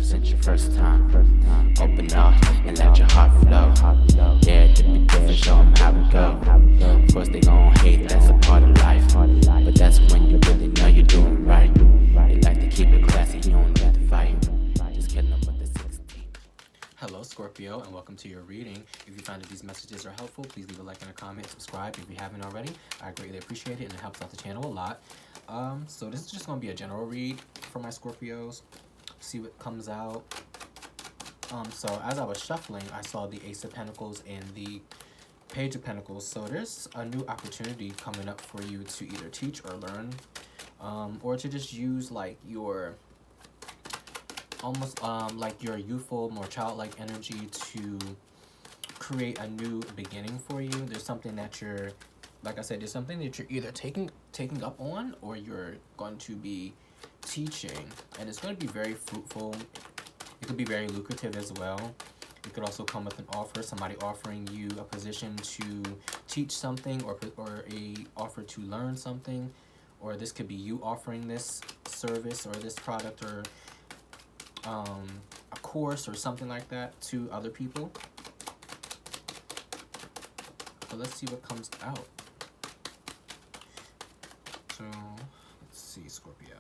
since your first time. Open up and let your heart flow. Dare to be different, show 'em how it go. Of course they gon' hate, that's a part of life. But that's when you really know you're doing right. They like to keep it classy, you don't need to fight. Just kidding them with the 16. Hello, Scorpio, and welcome to your reading. If you find that these messages are helpful, please leave a like and a comment, subscribe if you haven't already. I greatly appreciate it, and it helps out the channel a lot. So this is just going to be a general read for my Scorpios. See what comes out. So as I was shuffling, I saw the Ace of Pentacles and the Page of Pentacles. So there's a new opportunity coming up for you to either teach or learn, or to just use like your almost like your youthful, more childlike energy to create a new beginning for you. There's something that you're, like I said, there's something that you're either taking up on, or you're going to be teaching, and it's going to be very fruitful. It could be very lucrative as well. It could also come with an offer, somebody offering you a position to teach something, or a offer to learn something, or this could be you offering this service or this product or a course or something like that to other people. So let's see what comes out. So let's see, Scorpio.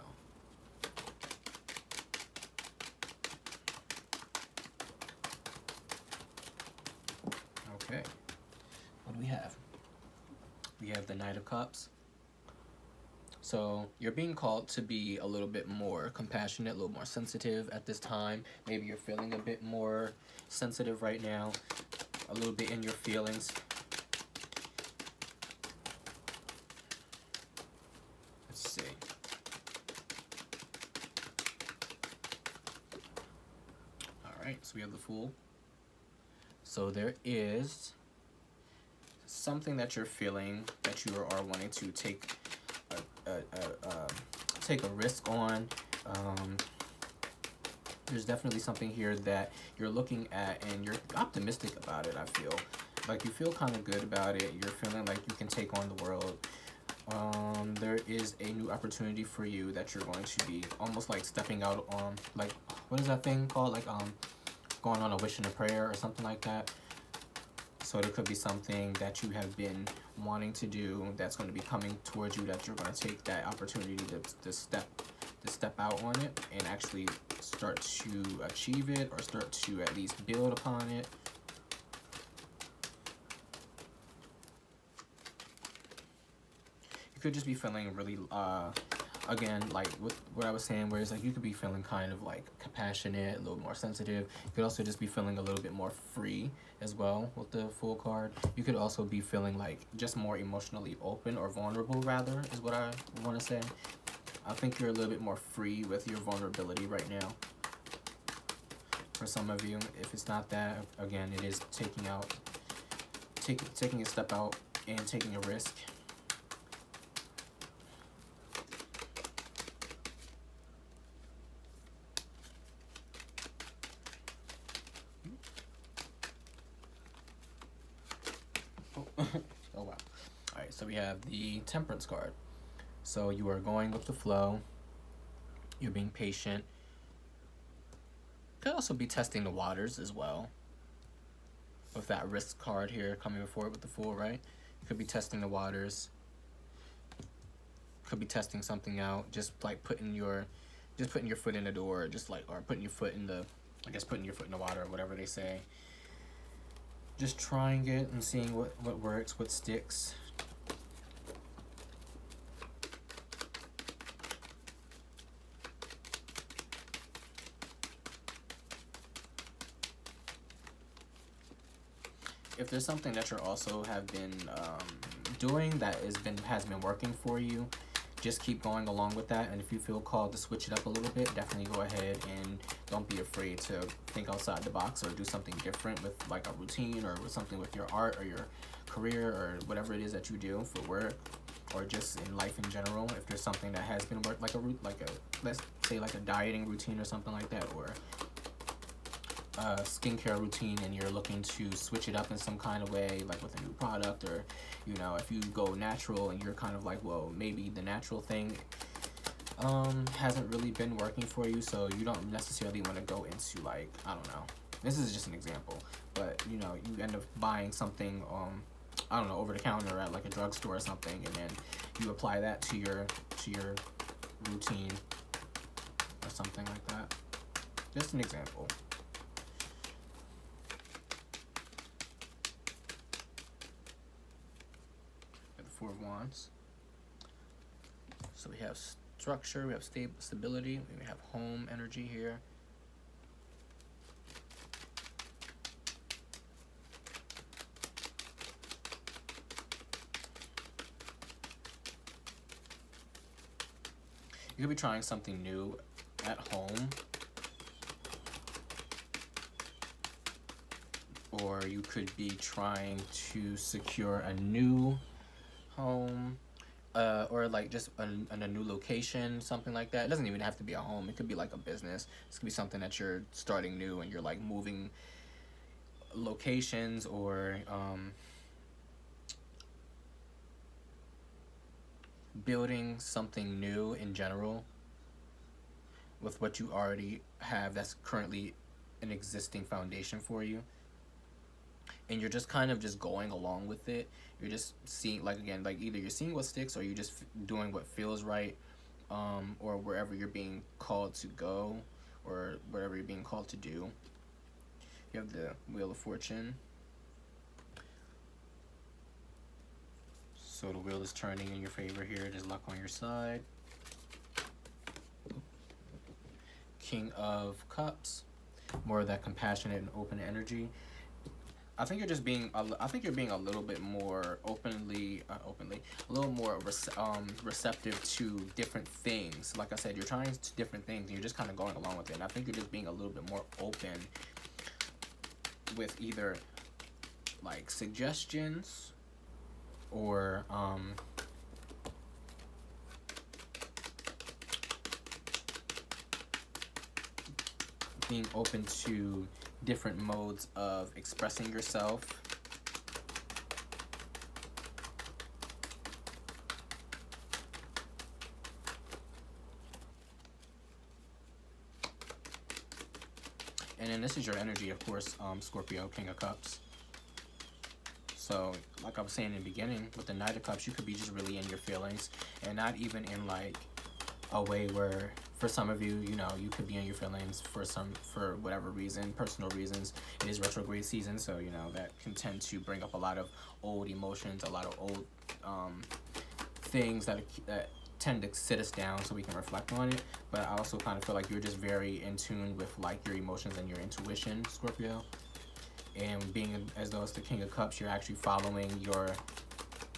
Okay, what do we have? We have the Knight of Cups. So you're being called to be a little bit more compassionate, a little more sensitive at this time. Maybe you're feeling a bit more sensitive right now, a little bit in your feelings. Let's see. All right, so we have the Fool. So there is something that you're feeling that you are wanting to take a risk on. There's definitely something here that you're looking at and you're optimistic about it. I feel like you feel kind of good about it. You're feeling like you can take on the world. There is a new opportunity for you that you're going to be almost like stepping out on, like, what is that thing called? Like going on a wish and a prayer or something like that. So there could be something that you have been wanting to do that's going to be coming towards you, that you're going to take that opportunity to step out on it and actually start to achieve it, or start to at least build upon it. You could just be feeling really again, like what I was saying, where it's like you could be feeling kind of like compassionate, a little more sensitive. You could also just be feeling a little bit more free as well with the Fool card. You could also be feeling like just more emotionally open, or vulnerable rather, is what I want to say. I think you're a little bit more free with your vulnerability right now. For some of you, if it's not that, again, it is taking a step out and taking a risk. Oh wow. Alright, so we have the Temperance card. So you are going with the flow. You're being patient. Could also be testing the waters as well. With that risk card here coming before it with the Fool, right? Could be testing the waters. Could be testing something out. Just like putting your foot in the door, just like, or putting your foot in the, I guess putting your foot in the water, or whatever they say. Just trying it and seeing what works, what sticks. If there's something that you also have been doing that has been working for you, just keep going along with that. And if you feel called to switch it up a little bit, definitely go ahead and don't be afraid to think outside the box or do something different with like a routine, or with something with your art or your career or whatever it is that you do for work, or just in life in general. If there's something that has been worked, like a let's say like a dieting routine or something like that, or a skincare routine, and you're looking to switch it up in some kind of way, like with a new product, or you know, if you go natural and you're kind of like, well, maybe the natural thing hasn't really been working for you, so you don't necessarily want to go into, like, I don't know, this is just an example, but you know, you end up buying something, I don't know, over the counter at like a drugstore or something, and then you apply that to your routine or something like that. Just an example. The Four of Wands. So we have structure, we have stability, we have home energy here. You could be trying something new at home, or you could be trying to secure a new home, or like just in a new location, something like that. It doesn't even have to be a home. It could be like a business. This could be something that you're starting new and you're like moving locations, or building something new in general with what you already have that's currently an existing foundation for you, and you're just kind of just going along with it. You're just seeing, like, again, like either you're seeing what sticks, or you're just doing what feels right, or wherever you're being called to go, or whatever you're being called to do. You have the Wheel of Fortune. So the wheel is turning in your favor here. There's luck on your side. King of Cups. More of that compassionate and open energy. I think you're just being. I think you're being a little bit more a little more receptive to different things. Like I said, you're trying different things, and you're just kind of going along with it. And I think you're just being a little bit more open with either like suggestions, or being open to different modes of expressing yourself. And then this is your energy, of course, Scorpio, King of Cups. So, like I was saying in the beginning, with the Knight of Cups, you could be just really in your feelings, and not even in like a way where, for some of you, you know, you could be in your feelings for whatever reason, personal reasons. It is retrograde season, so you know that can tend to bring up a lot of old emotions, a lot of old things that tend to sit us down so we can reflect on it. But I also kind of feel like you're just very in tune with like your emotions and your intuition, Scorpio. And being as though it's the King of Cups, you're actually following your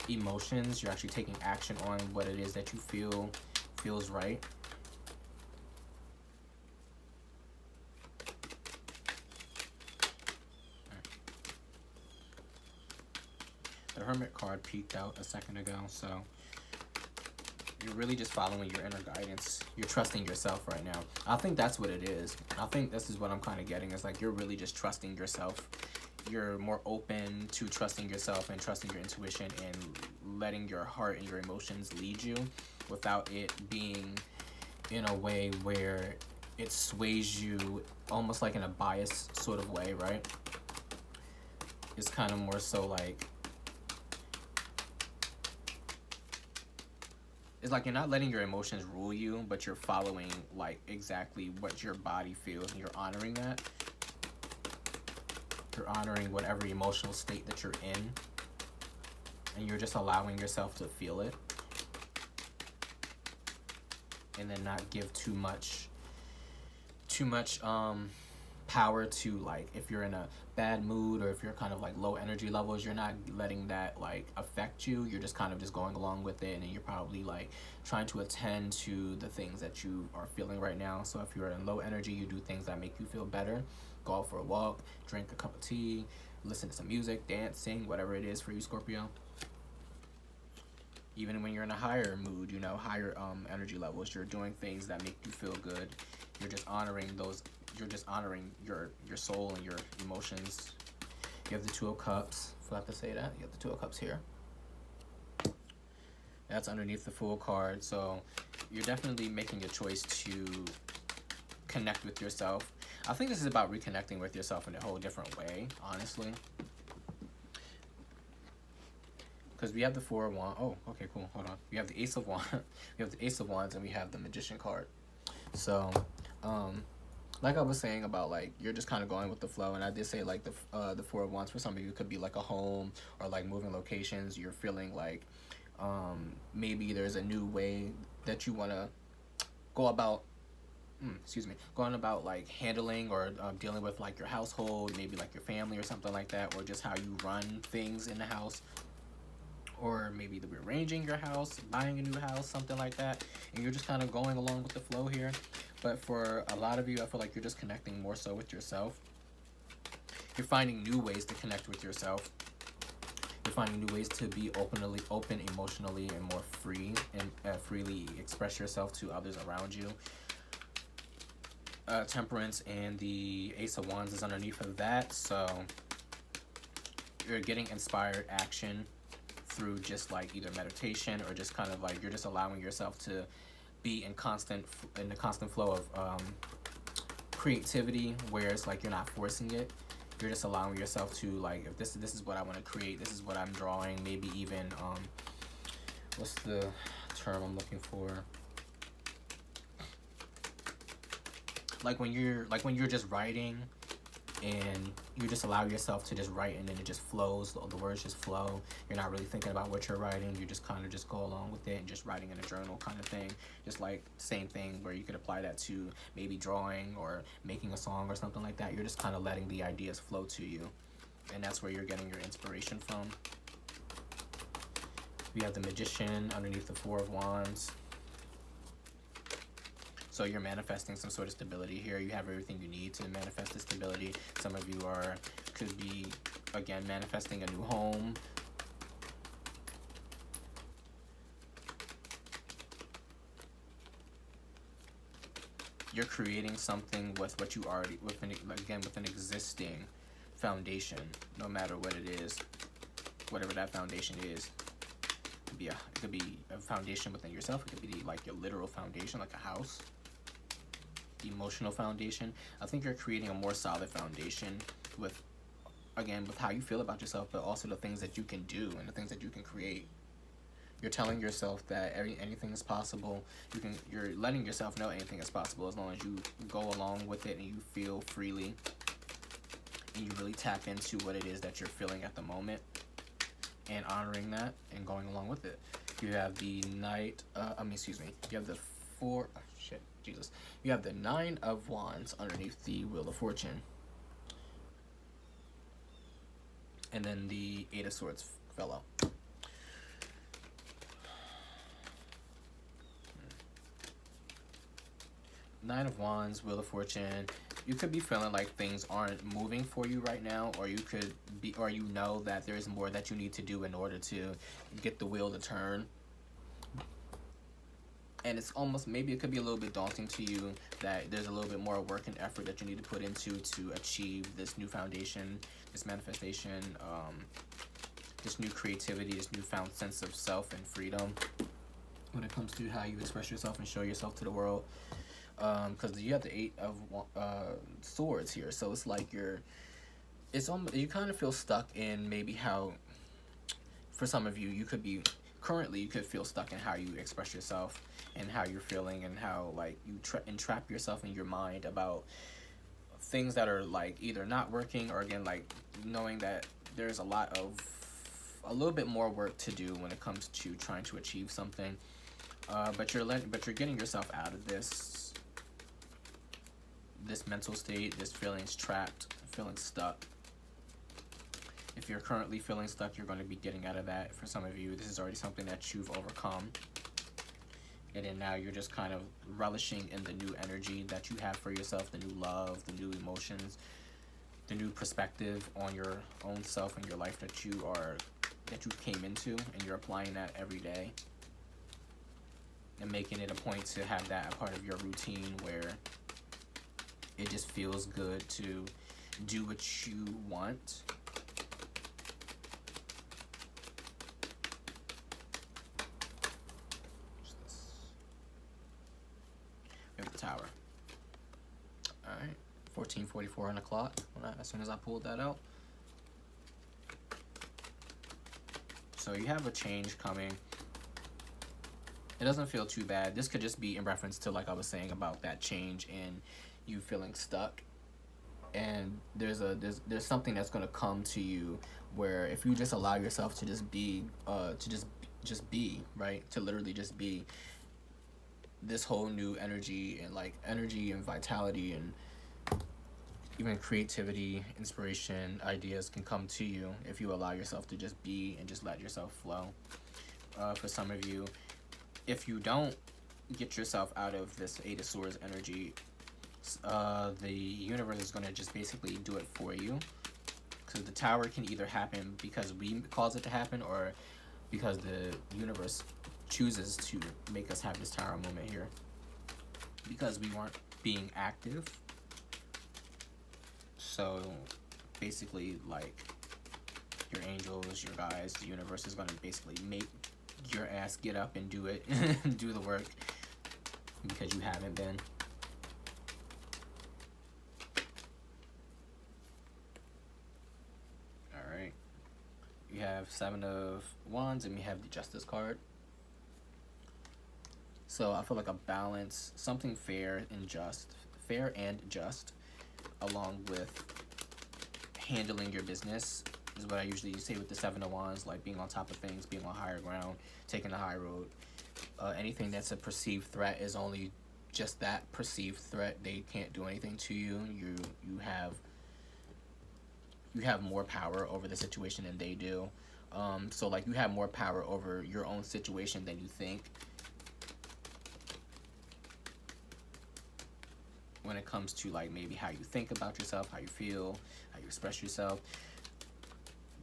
emotions. You're actually taking action on what it is that you feel feels right. The Hermit card peeked out a second ago, so you're really just following your inner guidance. You're trusting yourself right now. I think that's what it is. I think this is what I'm kind of getting. It's like you're really just trusting yourself. You're more open to trusting yourself and trusting your intuition and letting your heart and your emotions lead you, without it being in a way where it sways you almost like in a biased sort of way, right? It's kind of more so like, it's like you're not letting your emotions rule you, but you're following like exactly what your body feels, and you're honoring that. You're honoring whatever emotional state that you're in, and you're just allowing yourself to feel it, and then not give too much power to, like, if you're in a bad mood or if you're kind of like low energy levels, you're not letting that like affect you. You're just kind of just going along with it, and you're probably like trying to attend to the things that you are feeling right now. So if you're in low energy, you do things that make you feel better. Go out for a walk, drink a cup of tea, listen to some music, dance, sing, whatever it is for you, Scorpio. Even when you're in a higher mood, you know, higher energy levels, you're doing things that make you feel good. You're just honoring those. You're just honoring your soul and your emotions. You have the Two of Cups. Forgot to say that. You have the Two of Cups here. That's underneath the Fool card. So you're definitely making a choice to connect with yourself. I think this is about reconnecting with yourself in a whole different way, honestly. Because we have the Four of Wands. Oh, okay, cool. Hold on. We have the Ace of Wands. We have the Ace of Wands, and we have the Magician card. So, like I was saying about like you're just kind of going with the flow, and I did say like the Four of Wands for some of you could be like a home or like moving locations. You're feeling like maybe there's a new way that you want to go about. Going about like handling or dealing with like your household, maybe like your family or something like that, or just how you run things in the house, or maybe rearranging your house, buying a new house, something like that, and you're just kind of going along with the flow here. But for a lot of you, I feel like you're just connecting more so with yourself. You're finding new ways to connect with yourself. You're finding new ways to be open emotionally, and more free, and freely express yourself to others around you. Temperance and the Ace of Wands is underneath of that, so you're getting inspired action through just like either meditation or just kind of like you're just allowing yourself to be in the constant flow of creativity, where it's like you're not forcing it. You're just allowing yourself to like, if this is what I want to create, this is what I'm drawing. Maybe even what's the term I'm looking for? Like when you're just writing and you just allow yourself to just write, and then it just flows, the words just flow. You're not really thinking about what you're writing. You just kind of just go along with it and just writing in a journal kind of thing. Just like same thing where you could apply that to maybe drawing or making a song or something like that. You're just kind of letting the ideas flow to you, and that's where you're getting your inspiration from. We have the Magician underneath the Four of Wands. So you're manifesting some sort of stability here. You have everything you need to manifest the stability. Some of you could be, again, manifesting a new home. You're creating something with what you already, with an existing foundation, no matter what it is, whatever that foundation is. It could be a foundation within yourself. It could be like your literal foundation, like a house. Emotional foundation. I think you're creating a more solid foundation with how you feel about yourself, but also the things that you can do and the things that you can create. You're telling yourself that anything is possible. You're letting yourself know anything is possible as long as you go along with it and you feel freely and you really tap into what it is that you're feeling at the moment and honoring that and going along with it. You have the you have the you have the Nine of Wands underneath the Wheel of Fortune. And then the Eight of Swords fell out. Nine of Wands, Wheel of Fortune. You could be feeling like things aren't moving for you right now, or you know that there is more that you need to do in order to get the wheel to turn. And it's almost, maybe it could be a little bit daunting to you that there's a little bit more work and effort that you need to put into to achieve this new foundation, this manifestation, this new creativity, this newfound sense of self and freedom when it comes to how you express yourself and show yourself to the world. Because you have the Eight of Swords here, so it's like you kind of feel stuck in maybe how, for some of you, you could feel stuck in how you express yourself and how you're feeling, and how like you entrap yourself in your mind about things that are like either not working, or again like knowing that there's a little bit more work to do when it comes to trying to achieve something. But you're getting yourself out of this mental state, this feeling trapped, feeling stuck. If you're currently feeling stuck, you're going to be getting out of that. For some of you, this is already something that you've overcome. And then now you're just kind of relishing in the new energy that you have for yourself, the new love, the new emotions, the new perspective on your own self and your life that you came into, and you're applying that every day. And making it a point to have that a part of your routine, where it just feels good to do what you want. 14:44 on the clock as soon as I pulled that out. So you have a change coming. It doesn't feel too bad. This could just be in reference to, like I was saying, about that change and you feeling stuck. And there's something that's gonna come to you where if you just allow yourself to just be, just be, right, to literally just be, this whole new energy and like energy and vitality and even creativity, inspiration, ideas can come to you if you allow yourself to just be and just let yourself flow. For some of you, if you don't get yourself out of this Eight of Swords energy, the universe is going to just basically do it for you. Because the Tower can either happen because we cause it to happen, or because the universe chooses to make us have this Tower moment here. Because we weren't being active. So basically, like, your angels, your guides, the universe is going to basically make your ass get up and do it, do the work, because you haven't been. Alright. You have Seven of Wands, and we have the Justice card. So I feel like a balance, something fair and just, along with handling your business is what I usually say with the Seven of Wands, like being on top of things, being on higher ground, taking the high road. Anything that's a perceived threat is only just that, perceived threat. They can't do anything to you. You have more power over the situation than they do. So like you have more power over your own situation than you think. When it comes to like maybe how you think about yourself, how you feel, how you express yourself,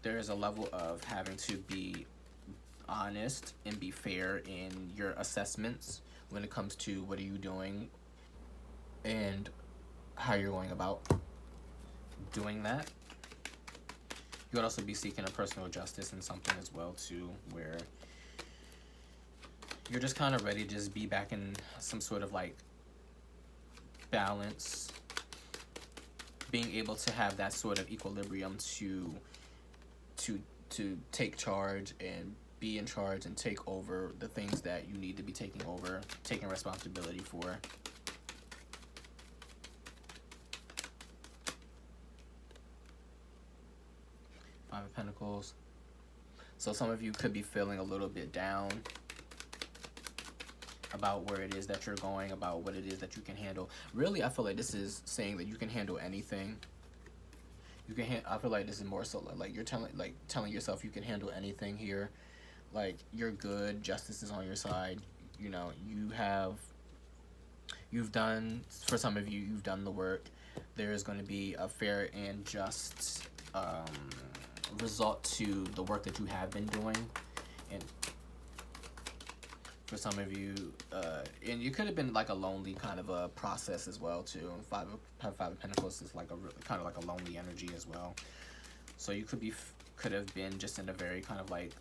there is a level of having to be honest and be fair in your assessments when it comes to what are you doing and how you're going about doing that. You would also be seeking a personal justice in something as well too, where you're just kind of ready to just be back in some sort of like balance, being able to have that sort of equilibrium to take charge and be in charge and take over the things that you need to be taking over, taking responsibility for. Five of Pentacles. So some of you could be feeling a little bit down about where it is that you're going, about what it is that you can handle. Really, I feel like this is saying that you can handle anything. You can. I feel like this is more so like you're telling yourself you can handle anything here. Like you're good. Justice is on your side. You know you've done, for some of you, you've done the work. There is going to be a fair and just result to the work that you have been doing, and for some of you, and you could have been like a lonely kind of a process as well too. Five of Pentacles is like a kind of like a lonely energy as well. So you could have been just in a very kind of like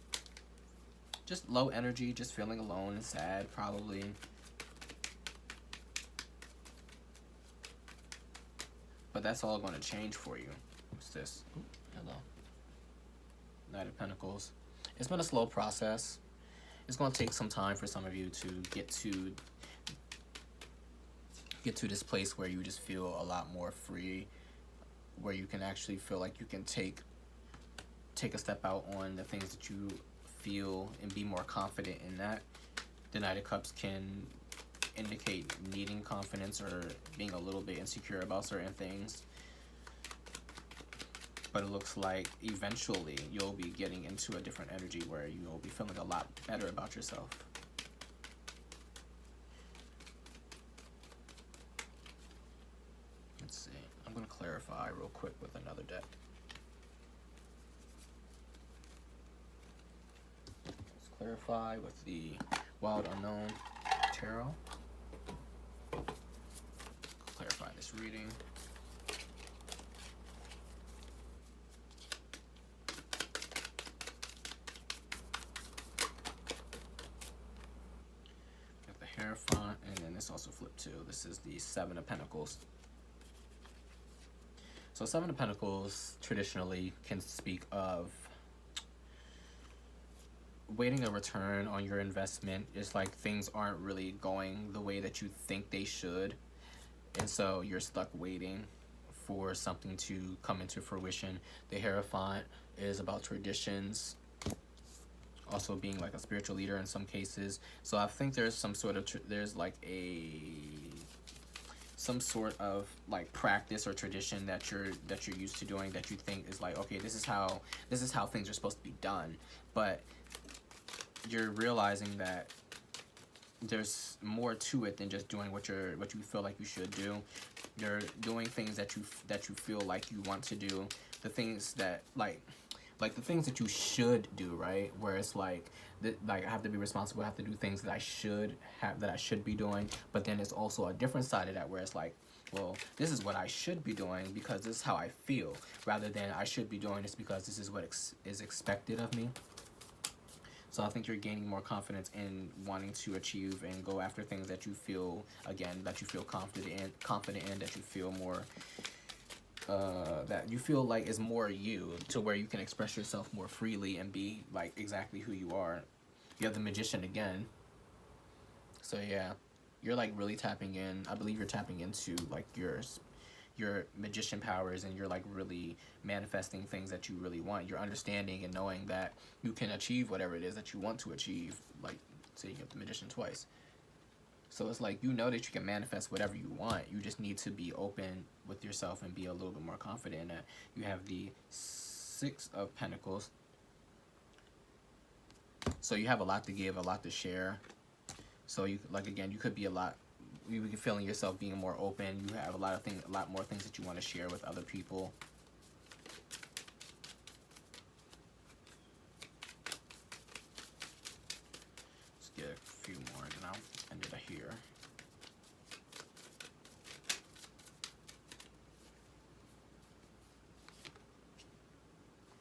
just low energy, just feeling alone and sad probably. But that's all going to change for you. What's this? Ooh, hello. Knight of Pentacles. It's been a slow process. It's going to take some time for some of you to get to this place where you just feel a lot more free, where you can actually feel like you can take a step out on the things that you feel and be more confident in that. The Knight of Cups can indicate needing confidence or being a little bit insecure about certain things. But it looks like eventually you'll be getting into a different energy where you'll be feeling a lot better about yourself. Let's see. I'm going to clarify real quick with another deck. Let's clarify with the Wild Unknown Tarot. Clarify this reading. Hierophant, and then this also flipped too. This is the Seven of Pentacles. So Seven of Pentacles traditionally can speak of waiting a return on your investment. It's like things aren't really going the way that you think they should, and so you're stuck waiting for something to come into fruition. The Hierophant is about traditions, also being like a spiritual leader in some cases. So I think there's some sort of there's like some sort of like practice or tradition that you're used to doing, that you think is like, okay, this is how things are supposed to be done, but you're realizing that there's more to it than just doing what you feel like you should do. You're doing things that you feel like you want to do, the things that like the things that you should do, right? Where it's like I have to be responsible, I have to do things that I should be doing. But then it's also a different side of that, where it's like, well, this is what I should be doing because this is how I feel, rather than I should be doing this because this is what is expected of me. So I think you're gaining more confidence in wanting to achieve and go after things that you feel, again, that you feel confident in, that you feel more, that you feel like is more you, to where you can express yourself more freely and be like exactly who you are. You have the Magician again. So yeah, you're like really tapping in. I believe you're tapping into like your magician powers, and you're like really manifesting things that you really want. You're understanding and knowing that you can achieve whatever it is that you want to achieve. Like, say you get the Magician twice. So it's like, you know that you can manifest whatever you want. You just need to be open with yourself and be a little bit more confident in that. You have the Six of Pentacles. So you have a lot to give, a lot to share. So you, like, again, you could be you be feeling yourself being more open. You have a lot more things that you want to share with other people. Let's get a few more, and I'll end it here.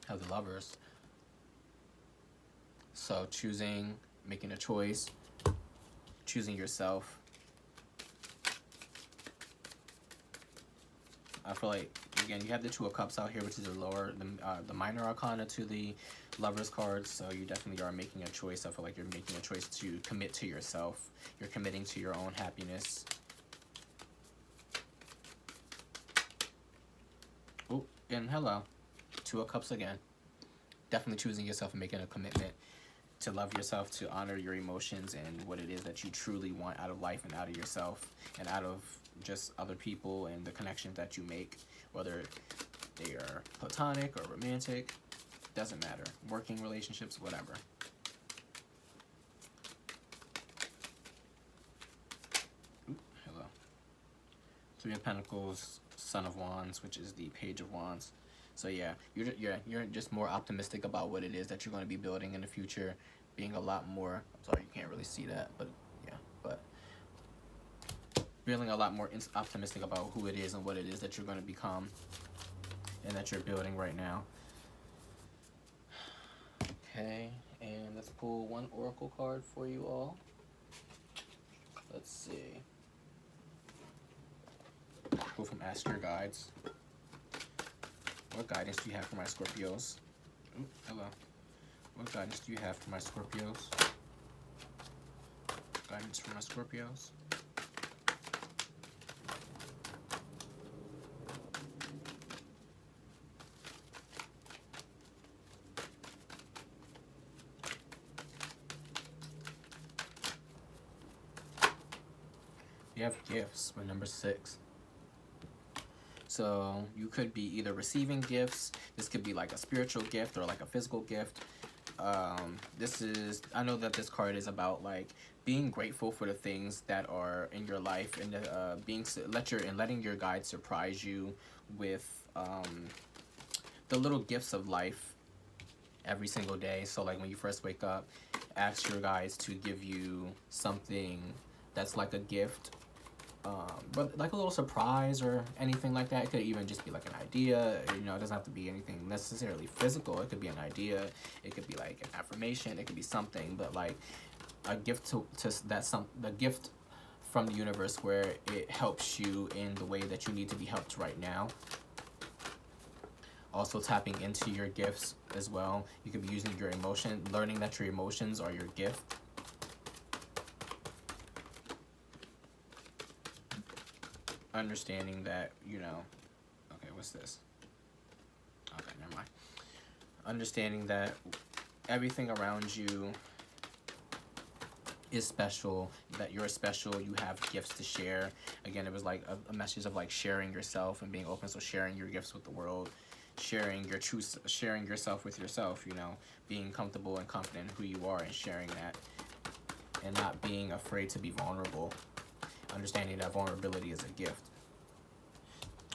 Have the Lovers. So choosing, making a choice, choosing yourself. I feel like, again, you have the Two of Cups out here, which is the minor arcana to the Lovers cards. So you definitely are making a choice. I feel like you're making a choice to commit to yourself. You're committing to your own happiness. Oh, and hello, Two of Cups again. Definitely choosing yourself and making a commitment to love yourself, to honor your emotions and what it is that you truly want out of life and out of yourself and out of just other people and the connections that you make, whether they are platonic or romantic, doesn't matter. Working relationships, whatever. Ooh, hello. Three of Pentacles, Son of Wands, which is the Page of Wands. So yeah, you're just more optimistic about what it is that you're going to be building in the future, being a lot more, I'm sorry, you can't really see that, but yeah, but feeling a lot more optimistic about who it is and what it is that you're going to become and that you're building right now. Okay, and let's pull one oracle card for you all. Let's see. Go from Ask Your Guides. What guidance do you have for my Scorpios? Ooh, hello. What guidance do you have for my Scorpios? Guidance for my Scorpios? You have gifts with number 6. So you could be either receiving gifts. This could be like a spiritual gift or like a physical gift. I know that this card is about like being grateful for the things that are in your life, and letting your guide surprise you with the little gifts of life every single day. So like when you first wake up, ask your guides to give you something that's like a gift. But like a little surprise or anything like that. It could even just be like an idea. You know, it doesn't have to be anything necessarily physical. It could be an idea. It could be like an affirmation. It could be something. But like a gift the gift from the universe where it helps you in the way that you need to be helped right now. Also tapping into your gifts as well. You could be using your emotion, learning that your emotions are your gift. Understanding that, you know, okay, what's this? Okay, never mind. Understanding that everything around you is special, that you're special, you have gifts to share. Again, it was like a message of like sharing yourself and being open, so sharing your gifts with the world, sharing your truth, sharing yourself with yourself, you know, being comfortable and confident in who you are and sharing that, and not being afraid to be vulnerable, understanding that vulnerability is a gift.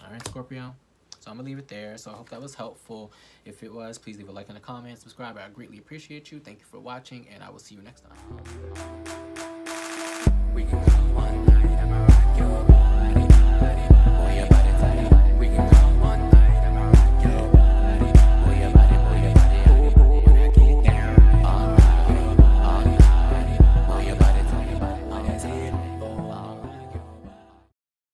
All right, Scorpio. So I'm going to leave it there. So I hope that was helpful. If it was, please leave a like and a comment, subscribe. I greatly appreciate you. Thank you for watching, and I will see you next time. We can go on